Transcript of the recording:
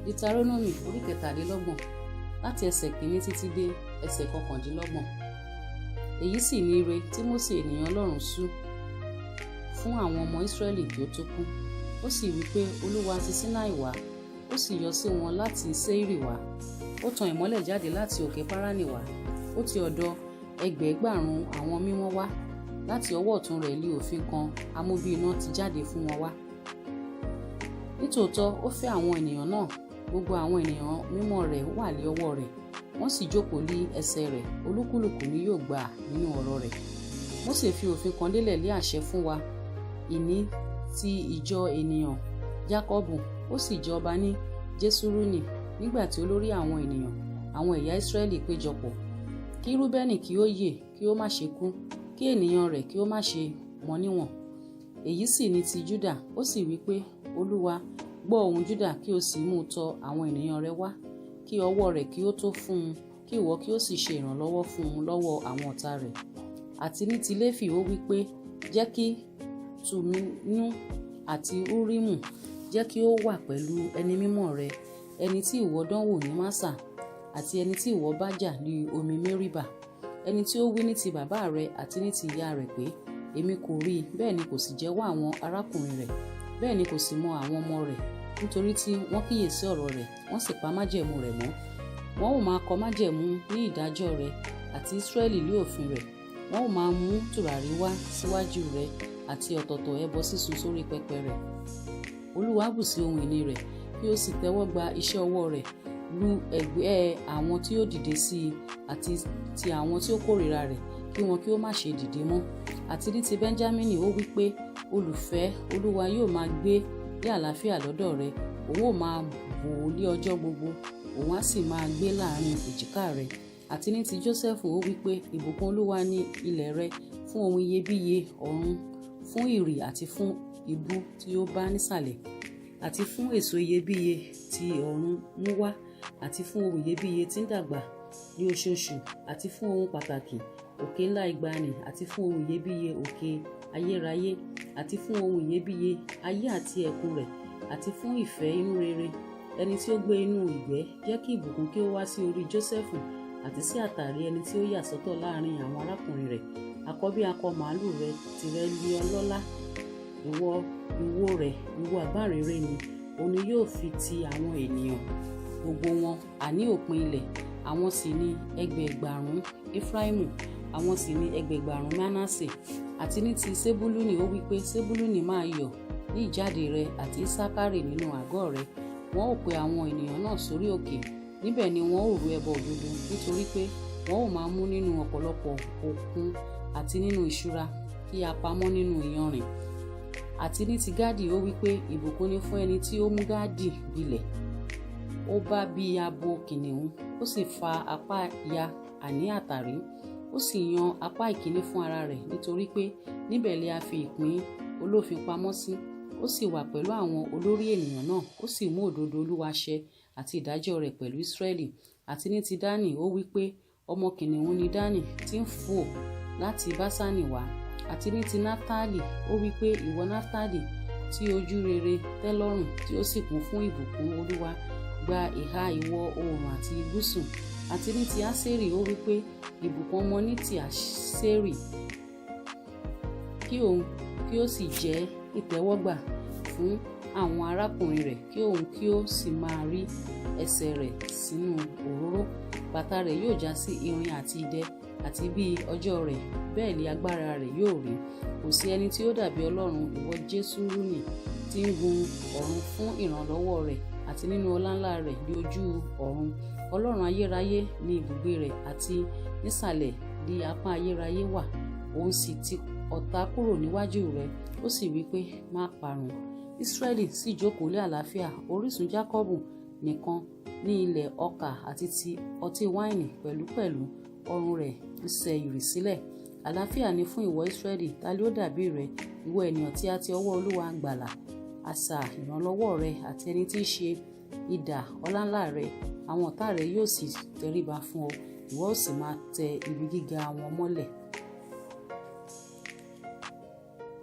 Deuteronomy orí 27 láti ẹsẹ̀ 1 títí dé ẹsẹ̀ 29. Èyí sì ni ire tí Mósè ènìyàn Ọlọ́run sú fún àwọn ọmọ Ísírẹ́lì kí ó tó kú. Ó sì wí pé Olúwa ti Sínáì wá, ó sì yọ sí wọn láti Séírì wá. Ó tan ìmọ́lẹ̀ jáde láti òkè Páránì wá. Ó ti ọ̀dọ̀ ẹgbẹ̀ẹ́gbàrún àwọn mímọ́ wá. Láti ọwọ́ ọ̀tún rẹ̀ lé òfin kan amóbí-iná ti jáde fún wọn wá. Nítòótọ́ ó fẹ́ àwọn ènìyàn náà, gbogbo àwọn ènìyàn mímọ́ rẹ̀ wà lé ọwọ́ rẹ̀, wọ́n sì jókòó lé ẹsẹ̀ rẹ̀, olúkúlùkù ni yóò gbà nínú ọ̀rọ̀ rẹ̀. Mósè fi òfin kan lélẹ̀ lé àṣẹ fún wa, ìní ti ìjọ ènìyàn Jákọ́bù, ó sì jẹ ọba ní Jésúrúnì nígbà tí olórí àwọn ènìyàn, àwọn ẹ̀yà Ísírẹ́lì péjọpọ̀. Kí Rúbẹ́nì kí ó yè, kí ó má ṣe kú, kí ènìyàn rẹ̀ kí ó má ṣe mọ níwọ̀n. Èyí sì ni ti Júdà, ó sì wí pé Olúwa, gbọ́ ohùn Júdà kí o sì mú tọ àwọn ènìyàn rẹ wá, kí ọwọ́ rẹ̀ kí ó tó fún un, kí ìwọ kí ó sì ṣe ìrànlọ́wọ́ fún un lọ́wọ́ àwọn ọ̀tá rẹ̀. Àti ní ti Léfì ó wí pé jẹ́ kí Tùmínú àti Úrímù jẹ́ kí ó wà pẹ̀lú ẹni mímọ́ rẹ, ẹni tí ìwọ dánwò ní Másà, àti ẹni tí ìwọ bá jà ní omi Mẹ́ríbà, ẹni tí ó wí ní ti bàbá rẹ àti ní ti ìyá rẹ̀ pé èmi kò rí i, bẹ́ẹ̀ ni kò sì jẹ́wọ́ àwọn arákùnrin rẹ̀, bẹ́ẹ̀ ni kò sì mọ àwọn ọmọ rẹ̀, nítorí tí wọ́n kíyèsí ọ̀rọ̀ rẹ̀, wọ́n sì pa májẹ̀mú rẹ̀ mọ́. Wọ́n ó máa kọ májẹ̀mú ní ìdájọ́ rẹ̀ àti Ísírẹ́lì lé òfin rẹ̀. Wọ́n ó máa mú tùràrí wá síwájú rẹ̀ àti ọ̀tọ̀ọ̀tọ̀ ẹbọ sísun sórí pẹpẹ rẹ̀. Olúwa bù sí ohun ìní rẹ̀, kí ó sì tẹ́wọ́ gba iṣẹ́ ọwọ́ rẹ̀, lu ẹ̀gbẹ́ àwọn tí ó dìde sí i àti ti àwọn tí ó kórìíra rẹ̀, kí wọn kí ó má ṣe dìde mọ́. Àti ní ti Bẹ́ńjámínì ó wí pé olùfẹ́ Olúwa yóò máa gbé ní àlàáfíà lọ́dọ̀ rẹ, òun ó máa bò ó lé ọjọ́ gbogbo, òun á sì máa gbé láàrin èjìká rẹ̀. Àti ní ti Jósẹ́fù ó wí pé ìbùkún Olúwa ní ilẹ̀ rẹ fún ohun iyebíye ọ̀run, fún ìrì àti fún ìbú tí ó bá nísàlẹ̀, àti fún èso iyebíye tí ọ̀run mú wá, àti fún ohun iyebíye tí ń dàgbà ní oṣooṣù, àti fún ohun pàtàkì òkè ńlá ìgbàanì, àti fún ohun iyebíye òkè ayérayé, àti fún ohun iyebíye ayé àti ẹ̀kún rẹ̀, àti fún ìfẹ́ inú rere. Ẹni tí ó gbé inú ìgbẹ́ jẹ́ kí ìbùkún kí ó wá sí orí Jósẹ́fù àti sí àtàrí ẹni tí ó yà sọ́tọ̀ láàrin àwọn arákùnrin rẹ̀. Àkọ́bí akọ màálù rẹ̀ tìrẹ lé ọlọ́lá, ìwo rẹ̀ ìwo àgbáǹréré ni, òun ni yóò fi ti àwọn ènìyàn gbogbo wọn, àní òpin ilẹ̀, àwọn sì ni ẹgbẹẹgbàrún Efraimu, àwọn sì ni ẹgbẹẹgbàrún Mánásè. Àti ní ti Sebúlúnì ó wí pé Sebúlúnì máa yọ̀ ní ìjáde rẹ àti Ísákárì nínú àgọ́ rẹ. Wọn ó pe àwọn ènìyàn náà sórí òkè, níbẹ̀ ni wọn ó rú ẹbọ òdodo, nítorí pé wọn ó máa mú nínú ọ̀pọ̀lọpọ̀ òkun àti nínú ìṣúra kí a pamọ́ nínú iyanrìn. Àti ní ti Gádì ó wí pé ìbùkún ni fún ẹni tí ó mú Gádì gbilẹ̀. Ó bá bí abo kìnìún, ó sì fa apá ya àní àtàrí, ó sì yan apá ìkíní fún ara rẹ̀, nítorí pé níbẹ̀ lè a fi ìpín olófin pamọ́ sí. Ó sì wà pẹ̀lú àwọn olórí ènìyàn náà, ó sì mú òdodo Olúwa ṣẹ àti ìdájọ́ rẹ̀ pẹ̀lú Ísírẹ́lì. Àti ní ti Dánì ó wí pé ọmọ kìnìún ni Dánì tí ń fò láti Báṣánì wá. Àti ní ti Náftálì ó wí pé ìwọ Náftálì tí ojú rere tẹ́ lọ́rùn, tí ó sì kún fún ìbùkún Olúwa, gba ìhà ìwọ̀ oòrùn àti gúúsù. Àti ní ti Ásérì ó wí pé ìbùkún ọmọ ní ti Ásérì, kí òun kí ó sì jẹ́ ìtẹ́wọ́gbà fún àwọn arákùnrin rẹ̀, kí òun kí ó sì máa rí ẹsẹ̀ rẹ̀ sínú òróró. Bàtà rẹ̀ yóò já sí irin àti idẹ, àti bí ọjọ́ rẹ̀ bẹ́ẹ̀ ni agbára rẹ̀ yóò rí. Kò sí ẹni tí ó dàbí Ọlọ́run, ìwọ Jésúrúnì, tí ń gun ọ̀run fún ìrànlọ́wọ́ rẹ̀, àti nínú ọláńlá rẹ̀ ní ojú ọ̀run. Ọlọ́run ayérayé ní ibùgbé rẹ̀, àti nísàlẹ̀ ní apá ayérayé wà. Òun sì ti ọ̀tá kúrò níwájú rẹ̀, ó sì wí pé má parun. Ísírẹ́lì sì jókòó lé àlàáfíà, orísun Jákọ́bù nìkan ní ilẹ̀ ọkà àti ti ọtí wáìnì pẹ̀lúpẹ̀lú, ọrùn rẹ̀ ń sẹ ìrì sílẹ̀. Àlàáfíà ni fún ìwọ Ísírẹ́lì, ta ló dàbí rẹ, ìwọ ènìyàn tí a ti ọwọ́ Olúwa gbàlà. Asà ìrànlọ́wọ́ rẹ àti ẹni tí í ṣe idà ọláńlá rẹ, àwọn ọ̀tá rẹ yóò sì tẹríba fún ọ, ìwọ ó sì máa tẹ ibi gíga wọn mọ́lẹ̀.